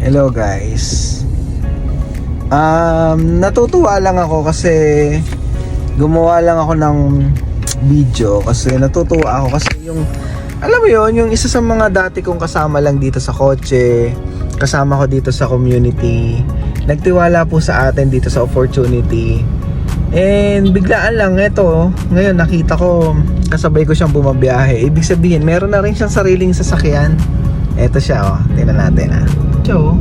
Hello guys. Natutuwa lang ako kasi gumawa lang ako ng video kasi natutuwa ako kasi yung alam mo yon, yung isa sa mga dati kong kasama lang dito sa kotse, kasama ko dito sa community, nagtiwala po sa atin dito sa opportunity. And biglaan lang ito, ngayon nakita ko kasabay ko siyang bumabiyahe. Ibig sabihin meron na rin siyang sariling sasakyan. Ito siya, oh. Tingnan natin, ah. So,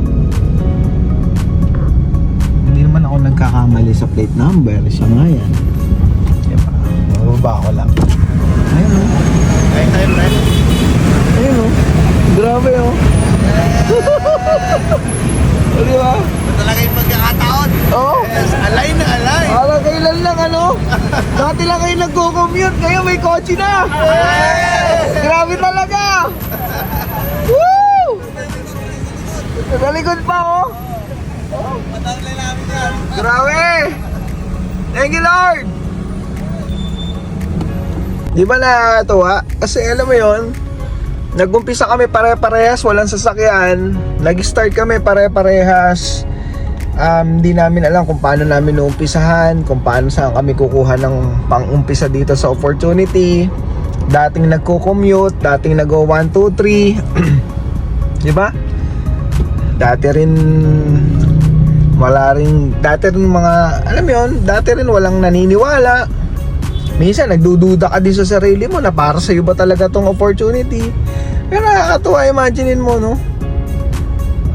hindi naman ako nagkakamali sa plate number. Siya nga yan. Diba? Mababa ko lang. Ayun, oh. Ayun, oh. Grabe, oh. O, diba? Ito talaga yung pagkakataon. Oo. Yes, alay na alay. Para kailan lang, ano? Dati lang kayo nagko-commute. Ngayon may kotse na. Grabe talaga. Woo! Sa likod pa, oh. Matanggalay namin yan. Grabe! Thank you, Lord! Di ba nakakatuwa? Kasi alam mo yon, nag-umpisa kami pare-parehas, walang sasakyan. Nag-start kami pare-parehas. Di namin alam kung paano namin uumpisahan, kung paano saan kami kukuha ng pang-umpisa dito sa opportunity. Dating nagko-commute, dating nag-go 1, 2, 3. Di ba? Dati rin mga, alam mo yun, dati rin walang naniniwala. Minsan nagdududa ka din sa sarili mo na para sa'yo ba talaga tong opportunity. Pero nakakatuwa, imaginein mo, no?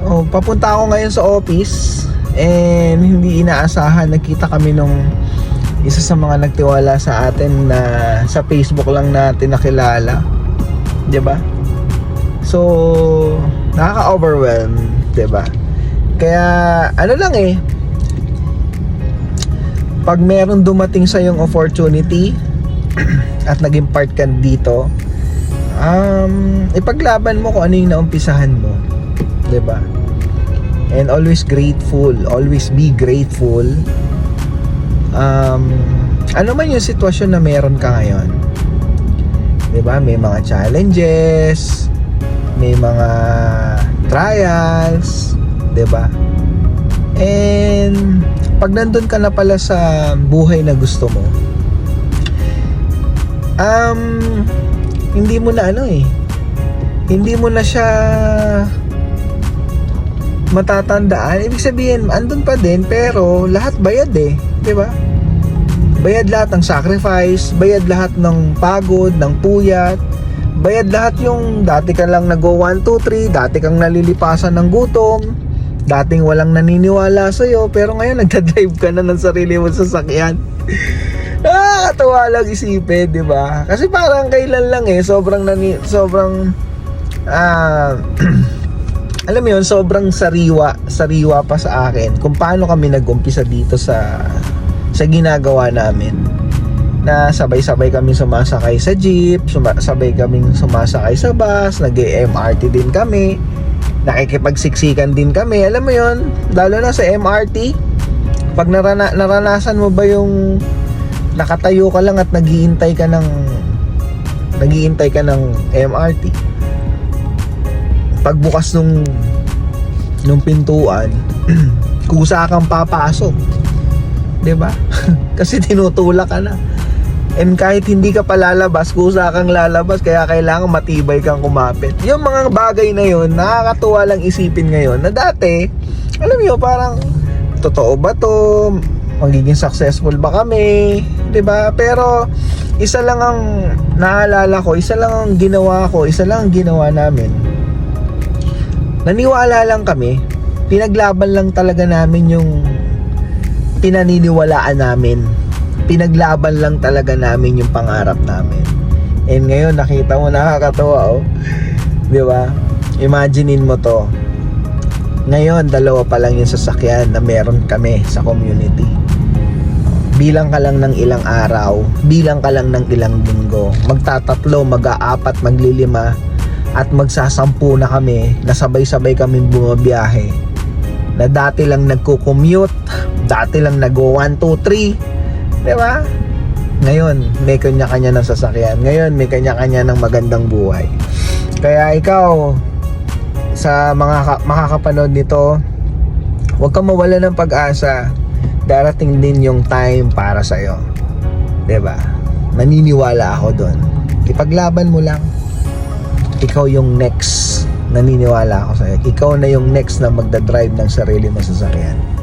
Oh, papunta ako ngayon sa office and hindi inaasahan, nagkita kami nung isa sa mga nagtiwala sa atin na sa Facebook lang natin nakilala. 'Di ba? So, nakaka-overwhelm, 'di ba? Kaya ano lang eh, pag meron dumating sa yung opportunity at naging part ka dito, ipaglaban mo kung ano yung naumpisahan mo, 'di ba? And always grateful, always be grateful. Ano man yung sitwasyon na meron ka ngayon, 'di ba? May mga challenges, may mga trials, 'di ba? And pag nandun ka na pala sa buhay na gusto mo, hindi mo na hindi mo na siya matatandaan. Ibig sabihin, andun pa din, pero lahat bayad eh, 'di ba? Bayad lahat ng sacrifice, bayad lahat ng pagod, ng puyat, bayad lahat yung dati ka lang nag-go 1, 2, 3, dati kang nalilipasan ng gutom, dating walang naniniwala sa'yo, pero ngayon nagdadrive ka na ng sarili mo sa sasakyan. Nakakatawa lang isipin, di ba? Kasi parang kailan lang eh, sobrang alam mo yun, sobrang sariwa pa sa akin kung paano kami nag-umpisa dito sa ginagawa namin. Na sabay-sabay kami sumasakay sa jeep, sabay kaming sumasakay sa bus, nag-MRT din kami, nakikipagsiksikan din kami. Alam mo yon, lalo na sa MRT, pag naranasan mo ba yung nakatayo ka lang at naghihintay ka ng MRT, pagbukas nung pintuan, kusa kang papasok, 'di ba? Kasi tinutulak ka na. And kahit hindi ka pa lalabas, kusa kang lalabas, kaya kailangan matibay kang kumapit. Yung mga bagay na yun, nakakatuwa lang isipin ngayon na dati, alam mo, parang totoo ba to? Magiging successful ba kami? 'Di ba? Pero isa lang ang naalala ko, isa lang ang ginawa namin. Naniwala lang kami, pinaglaban lang talaga namin yung pinaniniwalaan namin, pinaglaban lang talaga namin yung pangarap namin. And ngayon nakita mo, nakakatawa, oh, di ba? Imaginein mo to, ngayon dalawa pa lang yung sasakyan na meron kami sa community. Bilang ka lang ng ilang araw, bilang ka lang ng ilang linggo, magtatatlo, mag-aapat, maglilima, at magsasampu na kami, na sabay-sabay kami bumabiyahe, na dati lang nagko-commute, dati lang nag-go 1, 2, 3, di ba? Ngayon may kanya-kanya ng sasakyan, ngayon may kanya-kanya ng magandang buhay. Kaya ikaw, sa mga makakapanood nito, huwag kang mawala ng pag-asa. Darating din yung time para sa'yo. 'Di ba? Naniniwala ako doon. Ipaglaban mo lang. Ikaw yung next. Naniniwala ako sa'yo. Ikaw na yung next na magdadrive ng sarili mong sasakyan.